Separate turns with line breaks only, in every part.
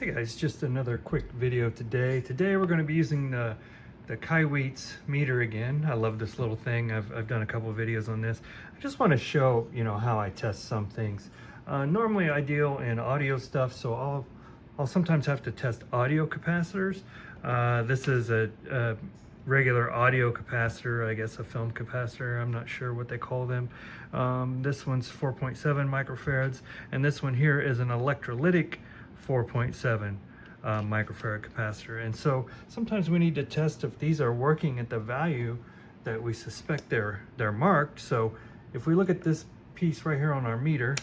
Hey guys, just another quick video today. Today we're going to be using the Kaiweets meter again. I love this little thing. I've done a couple of videos on this. I just want to show how I test some things. Normally I deal in audio stuff, so I'll sometimes have to test audio capacitors. This is a regular audio capacitor, I guess a film capacitor, I'm not sure what they call them. This one's 4.7 microfarads, and this one here is an electrolytic 4.7 microfarad capacitor. And so sometimes we need to test if these are working at the value that we suspect they're marked. So if we look at this piece right here on our meter,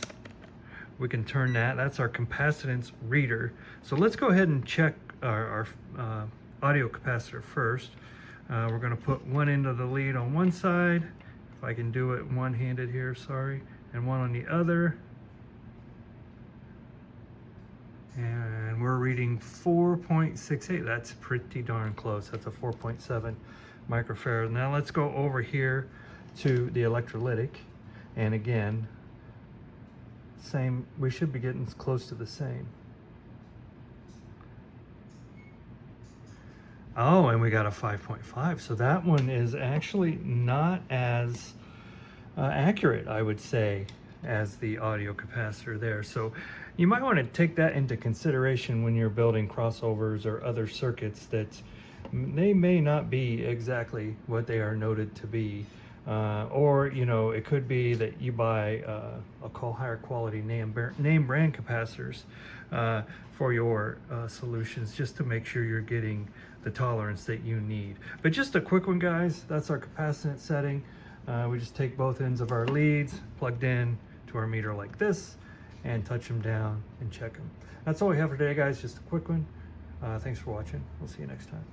we can turn that's our capacitance reader. So let's go ahead and check our audio capacitor first. We're going to put one end of the lead on one side, if I can do it one-handed here, sorry, and one on the other. And we're reading 4.68. That's pretty darn close. That's a 4.7 microfarad. Now let's go over here to the electrolytic. And again, same, we should be getting close to the same. Oh, and we got a 5.5. So that one is actually not as accurate, I would say, as the audio capacitor there. So you might want to take that into consideration when you're building crossovers or other circuits, that they may not be exactly what they are noted to be. Or it could be that you buy I'll call higher quality name brand capacitors for your solutions, just to make sure you're getting the tolerance that you need. But just a quick one, guys, that's our capacitance setting. We just take both ends of our leads plugged in to our meter like this and touch them down and check them. That's all we have for today, guys. Just a quick one. Thanks for watching. We'll see you next time.